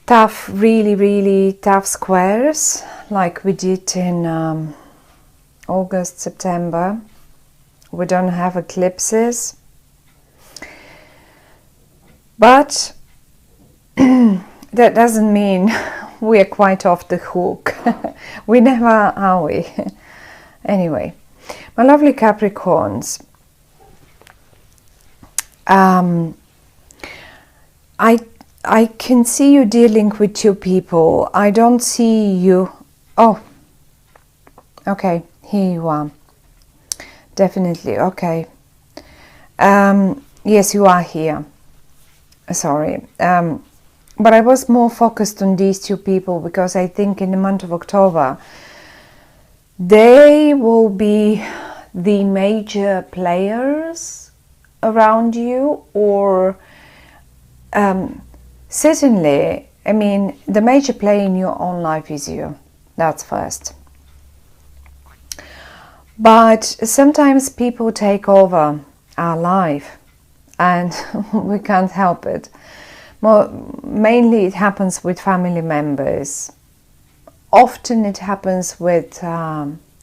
tough, really tough squares like we did in August, September. We don't have eclipses, but that doesn't mean we are quite off the hook. We never are we? Anyway, my lovely Capricorns, I can see you dealing with two people. I don't see you. Oh, okay, here you are. Definitely, okay. Yes, you are here. Sorry. But I was more focused on these two people because I think in the month of October, they will be the major players around you, or certainly, I mean, the major player in your own life is you. That's first. But sometimes people take over our life and we can't help it. Mainly it happens with family members. Often it happens with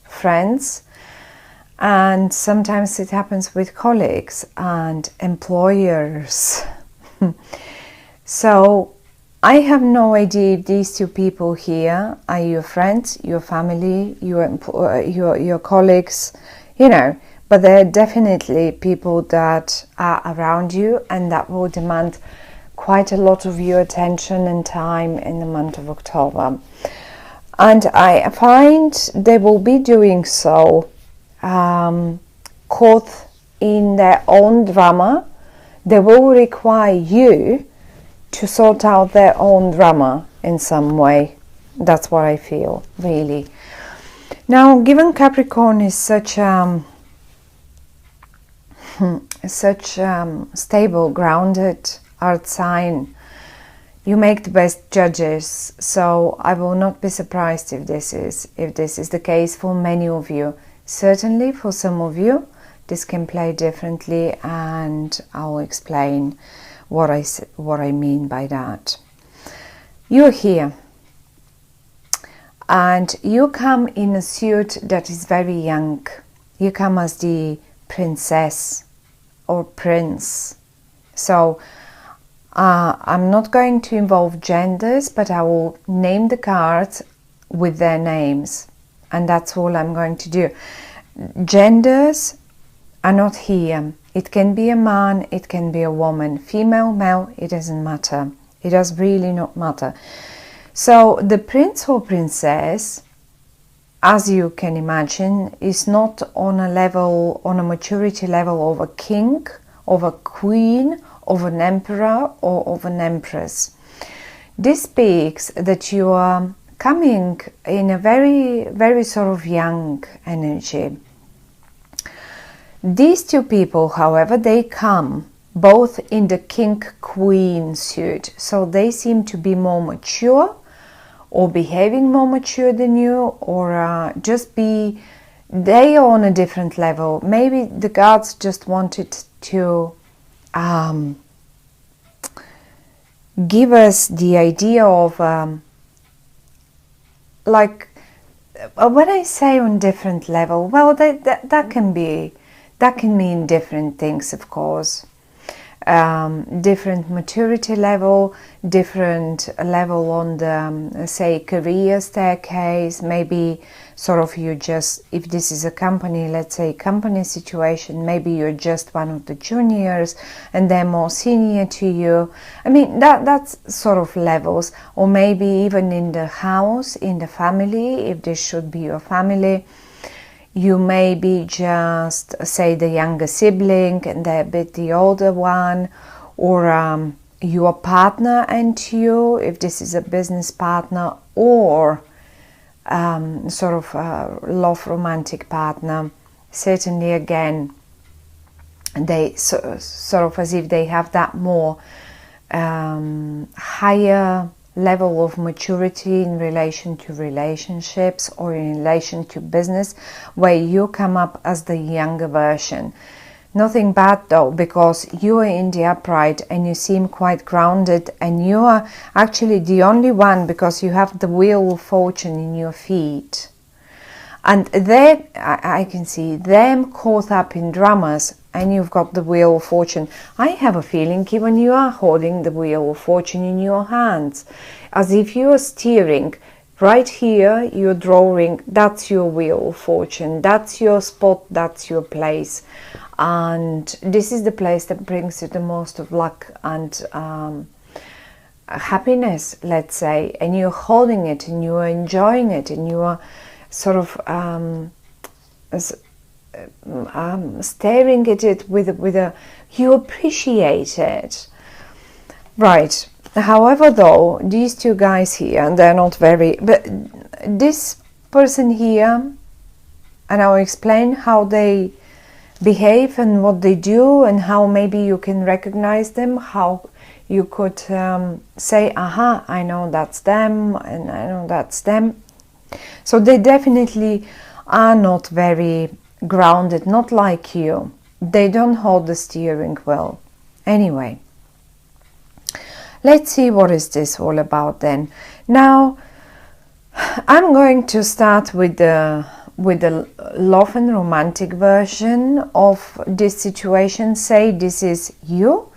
friends, and sometimes it happens with colleagues and employers. So I have no idea if these two people here are your friends, your family, your colleagues, you know, but they're definitely people that are around you and that will demand quite a lot of your attention and time in the month of October. And I find they will be doing so caught in their own drama. They will require you to sort out their own drama in some way. That's what I feel, really. Now, given Capricorn is such stable, grounded earth sign, you make the best judges. So I will not be surprised if this is the case for many of you. Certainly for some of you, this can play differently, and I'll explain what I mean by that. You're here, and you come in a suit that is very young. You come as the princess or prince. So I'm not going to involve genders, but I will name the cards with their names, and that's all I'm going to do. Genders are not here. It can be a man, it can be a woman, female, male, it doesn't matter. It does really not matter. So the prince or princess, as you can imagine, is not on a maturity level of a king, of a queen, of an emperor, or of an empress. This speaks that you are coming in a very sort of young energy. These two people, however, they come both in the king-queen suit, so they seem to be more mature, or behaving more mature than you, or they are on a different level. Maybe the gods just wanted to give us the idea of like, when I say on different level, well, that can mean different things, of course. Different maturity level, different level on the, say, career staircase. Maybe sort of you just, if this is a company, let's say company situation, maybe you're just one of the juniors and they're more senior to you. I mean, that's sort of levels. Or maybe even in the house, in the family, if this should be your family, you may be just, say, the younger sibling and they're a bit the older one, or your partner and you, if this is a business partner, or sort of love romantic partner. Certainly, again, they sort of as if they have that more higher level of maturity in relation to relationships or in relation to business, where you come up as the younger version. Nothing bad though, because you are in the upright and you seem quite grounded, and you are actually the only one, because you have the wheel of fortune in your feet. And there I can see them caught up in dramas, and you've got the wheel of fortune. I have a feeling even you are holding the wheel of fortune in your hands, as if you are steering. Right here, you're drawing, that's your wheel of fortune, that's your spot, that's your place. And this is the place that brings you the most of luck and happiness, let's say. And you're holding it, and you're enjoying it, and you are sort of staring at it with a, you appreciate it. Right. However, though, these two guys here, and they're not very, but this person here, and I'll explain how they behave and what they do, and how maybe you can recognize them, how you could say, aha, I know that's them, and I know that's them. So they definitely are not very grounded, not like you. They don't hold the steering wheel. Anyway, let's see what is this all about then. Now, I'm going to start with the love and romantic version of this situation. Say this is you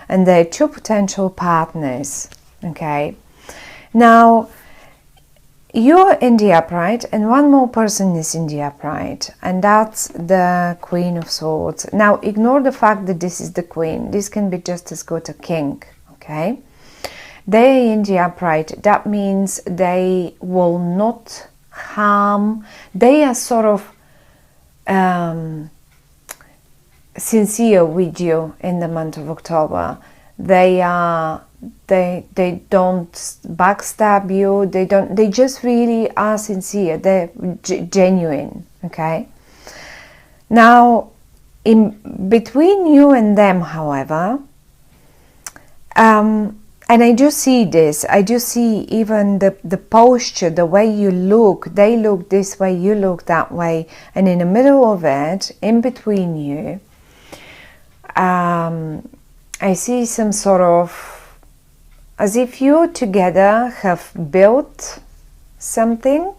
and there are two potential partners. Okay, now you're in the upright and one more person is in the upright, and that's the Queen of Swords. Now ignore the fact that this is the Queen. This can be just as good a king. Okay, they're in the upright. That means they will not harm. They are sort of sincere with you in the month of October. They don't backstab you. They just really are sincere. They're genuine. Okay. Now, in between you and them, however, and I do see this, I do see even the posture, the way you look. They look this way, you look that way, and in the middle of it, in between you, I see some sort of, as if you together have built something,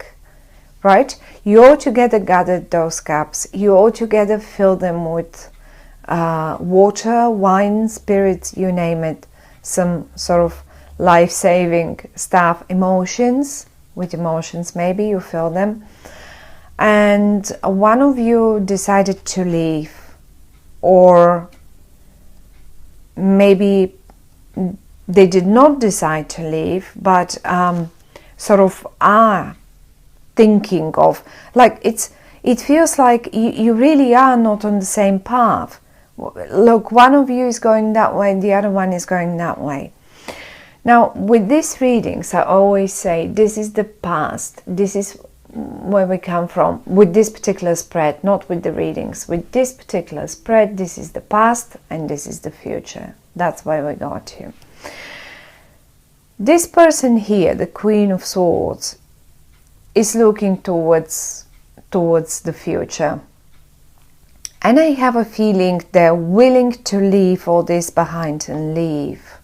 right? You all together gathered those cups, you all together filled them with water, wine, spirits, you name it, some sort of life-saving stuff, emotions, with emotions maybe you fill them, and one of you decided to leave, or maybe they did not decide to leave, but sort of are thinking of, like it feels like you really are not on the same path. Look, one of you is going that way and the other one is going that way. Now, with these readings, I always say this is the past. This is where we come from with this particular spread, not with the readings. With this particular spread, this is the past and this is the future. That's why we got to. This person here, the Queen of Swords, is looking towards the future. And I have a feeling they're willing to leave all this behind and leave.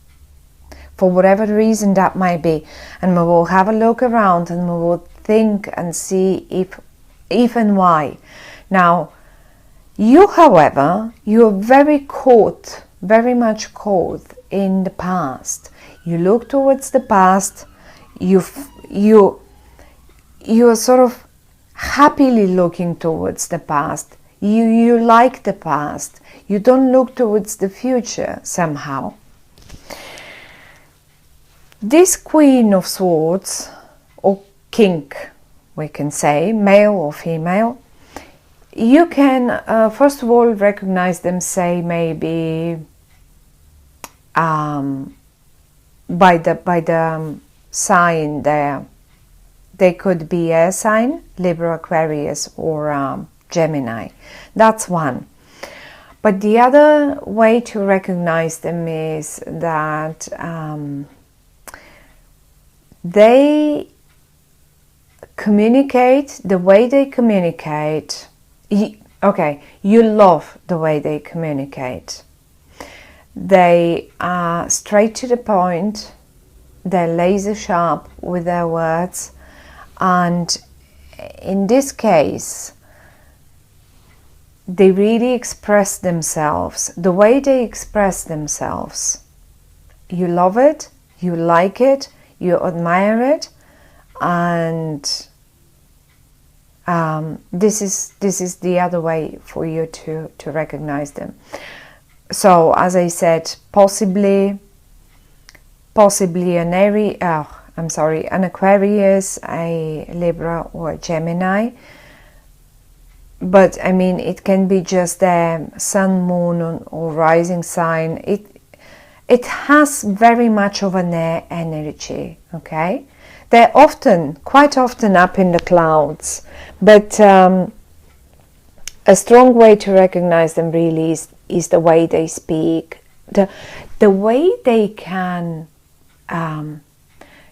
For whatever reason that might be. And we will have a look around and we will think and see if and why. Now, you, however, you're very much caught in the past. You look towards the past, you're sort of happily looking towards the past. You like the past. You don't look towards the future somehow. This Queen of Swords, or King, we can say, male or female, you can first of all recognize them, say maybe by the sign there. They could be air sign, Libra, Aquarius, or Gemini. That's one. But the other way to recognize them is that they communicate, the way they communicate, Okay, you love the way they communicate. They are straight to the point, they're laser sharp with their words, and in this case, they really express themselves. The way they express themselves, you love it, you like it, you admire it, and this is the other way for you to recognize them. So, as I said, possibly an an Aquarius, a Libra, or a Gemini. But I mean, it can be just a sun, moon, or rising sign. It has very much of an air energy. Okay, they're quite often up in the clouds, but a strong way to recognize them really is the way they speak, the way they can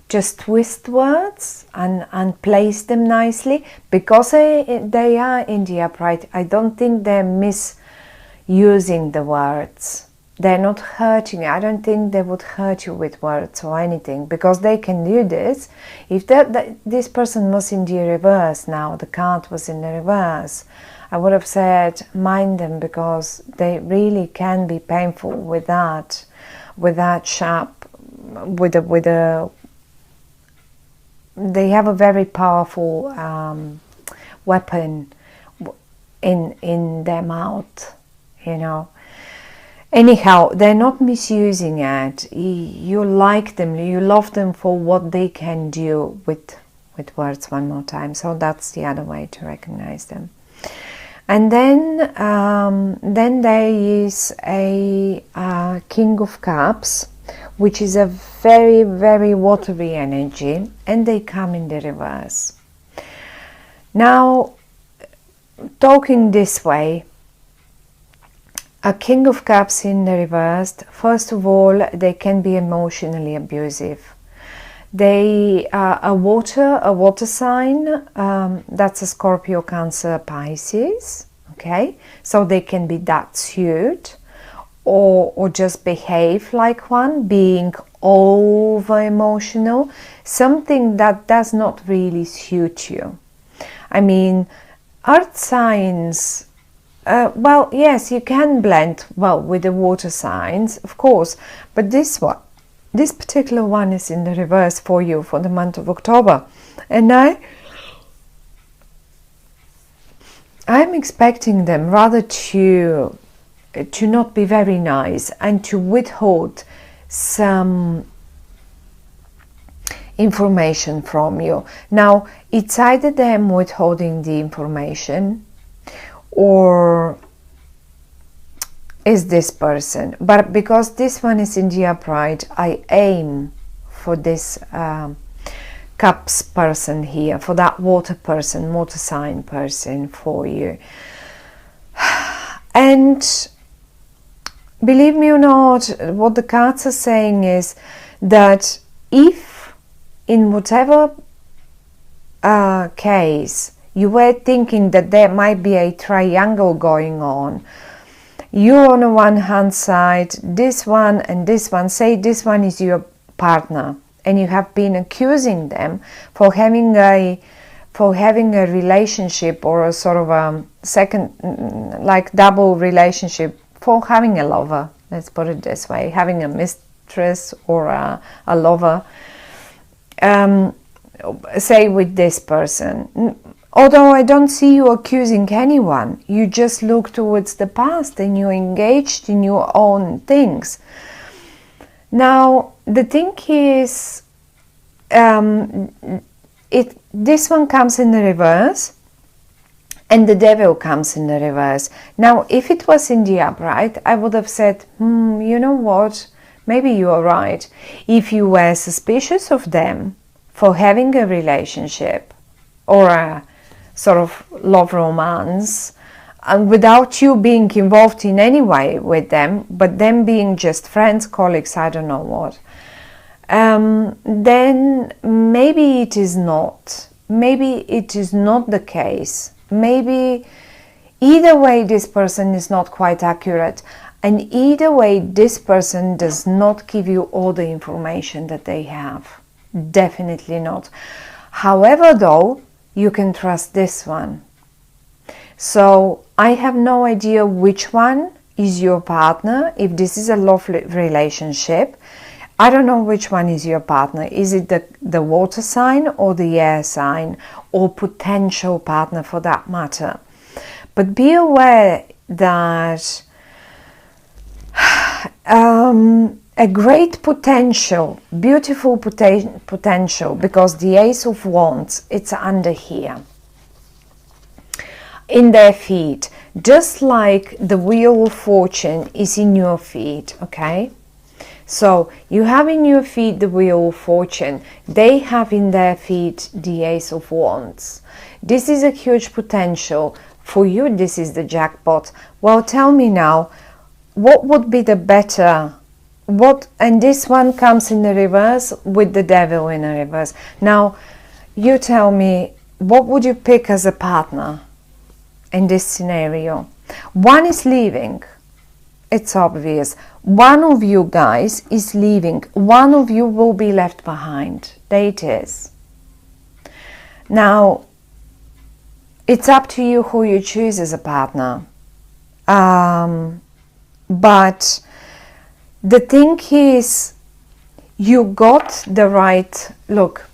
just twist words and place them nicely, because they are in the upright. I don't think they're misusing the words. They're not hurting you. I don't think they would hurt you with words or anything, because they can do this. If this person was in the reverse now, the card was in the reverse, I would have said mind them, because they really can be painful with that sharp, they have a very powerful weapon in their mouth, you know. Anyhow, they're not misusing it. You like them, you love them for what they can do with words. One more time. So that's the other way to recognize them. And then there is a King of Cups, which is a very, very watery energy, and they come in the reverse. Now, talking this way, a King of Cups in the reverse, first of all, they can be emotionally abusive. They are a water sign, that's a Scorpio, Cancer, Pisces, okay? So they can be that suit, or just behave like one, being over emotional, something that does not really suit you. I mean, earth signs, well, yes, you can blend well with the water signs, of course, but this particular one is in the reverse for you for the month of October, and I'm expecting them rather to not be very nice and to withhold some information from you. Now, it's either them withholding the information, or is this person. But because this one is in the upright, I aim for this Cups person here, for that water sign person for you. And believe me or not, what the cards are saying is that if in whatever case you were thinking that there might be a triangle going on, you on the one hand side, this one and this one, say this one is your partner, and you have been accusing them for having a relationship, or a sort of a second, like double relationship, for having a lover, let's put it this way, having a mistress or a lover, say with this person. Although I don't see you accusing anyone, you just look towards the past and you're engaged in your own things. Now, the thing is, this one comes in the reverse, and the Devil comes in the reverse. Now, if it was in the upright, I would have said, you know what, maybe you are right. If you were suspicious of them for having a relationship or a sort of love romance, and without you being involved in any way with them, but them being just friends, colleagues, I don't know what, then maybe it is not. Maybe it is not the case. Maybe Either way, this person is not quite accurate, and either way, this person does not give you all the information that they have. Definitely not. However, though, you can trust this one. So I have no idea which one is your partner. If this is a love relationship, I don't know which one is your partner. Is it the water sign or the air sign, or potential partner for that matter? But be aware that a great potential, beautiful potential, because the Ace of Wands, it's under here in their feet, just like the Wheel of Fortune is in your feet. Okay, so you have in your feet the Wheel of Fortune, they have in their feet the Ace of Wands. This is a huge potential for you. This is the jackpot. Well, tell me now, what would be the better? And this one comes in the reverse with the Devil in the reverse. Now, you tell me, what would you pick as a partner in this scenario? One is leaving. It's obvious. One of you guys is leaving. One of you will be left behind. There it is. Now, it's up to you who you choose as a partner. But the thing is, you got the right look.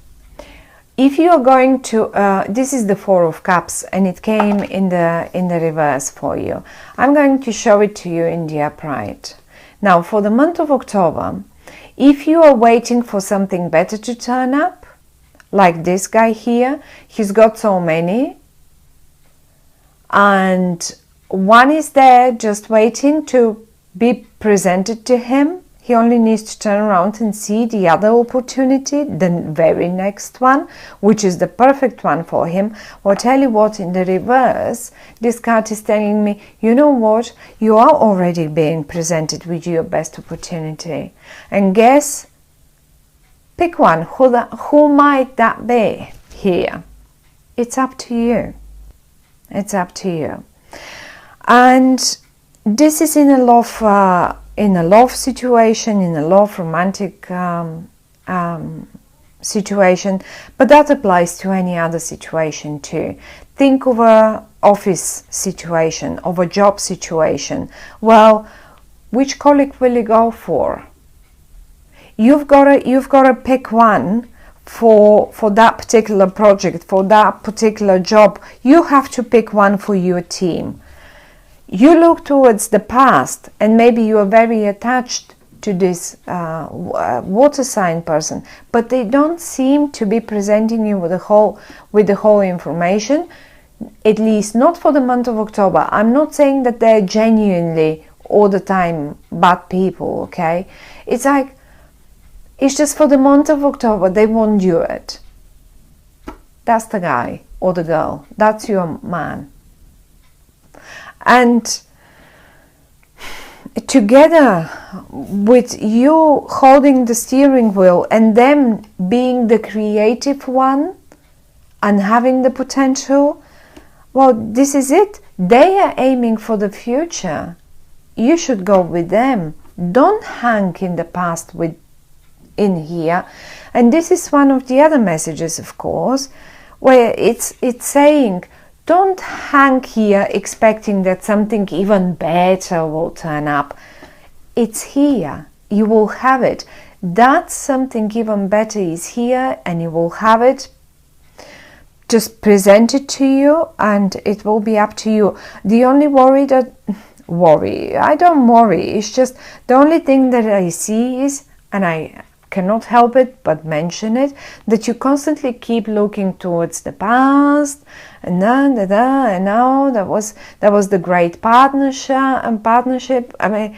If you are going to, this is the Four of Cups, and it came in the reverse for you. I'm going to show it to you in the upright. Now, for the month of October, if you are waiting for something better to turn up, like this guy here, he's got so many, and one is there just waiting to be presented to him. He only needs to turn around and see the other opportunity, the very next one, which is the perfect one for him. Well, tell you what, in the reverse, this card is telling me, you know what, you are already being presented with your best opportunity. And guess, pick one. Who might that be here? It's up to you. It's up to you. And this is in a love situation, in a love romantic situation, but that applies to any other situation too. Think of a office situation, of a job situation. Well, which colleague will you go for? You've got to pick one for that particular project, for that particular job. You have to pick one for your team. You look towards the past, and maybe you are very attached to this water sign person, but they don't seem to be presenting you with the whole information, at least not for the month of October. I'm not saying that they're genuinely all the time bad people, okay? It's like, it's just for the month of October, they won't do it. That's the guy or the girl. That's your man. And together with you holding the steering wheel and them being the creative one and having the potential, well, this is it. They are aiming for the future. You should go with them. Don't hang in the past in here. And this is one of the other messages, of course, where it's saying, don't hang here expecting that something even better will turn up. It's here. You will have it. That something even better is here, and you will have it. Just present it to you, and it will be up to you. The only I don't worry. It's just the only thing that I see is, and I cannot help it but mention it, that you constantly keep looking towards the past, and now that was the great partnership. I mean,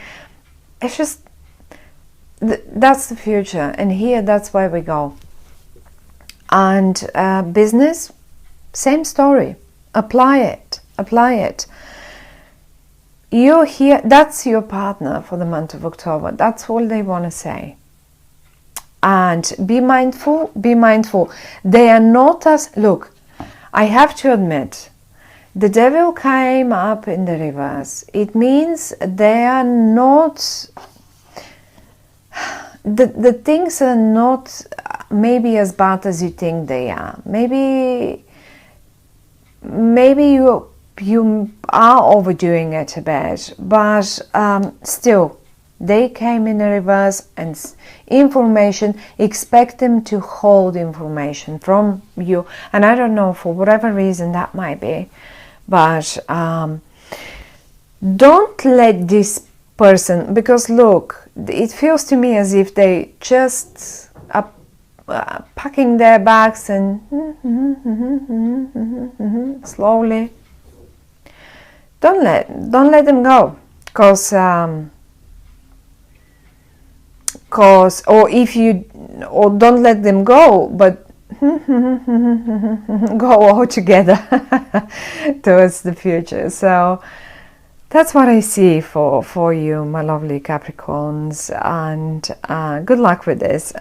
it's just that's the future, and here that's where we go. And business, same story. Apply it. You're here. That's your partner for the month of October. That's all they want to say. And be mindful. They are not as... Look, I have to admit, The devil came up in the reverse. It means they are not, the things are not maybe as bad as you think they are. Maybe you are overdoing it a bit, but still, they came in a reverse, and information, expect them to hold information from you. And I don't know, for whatever reason that might be, but don't let this person, because look, it feels to me as if they just are packing their bags and slowly. Don't let them go, because or don't let them go, but go all together towards the future. So that's what I see for you, my lovely Capricorns, and good luck with this.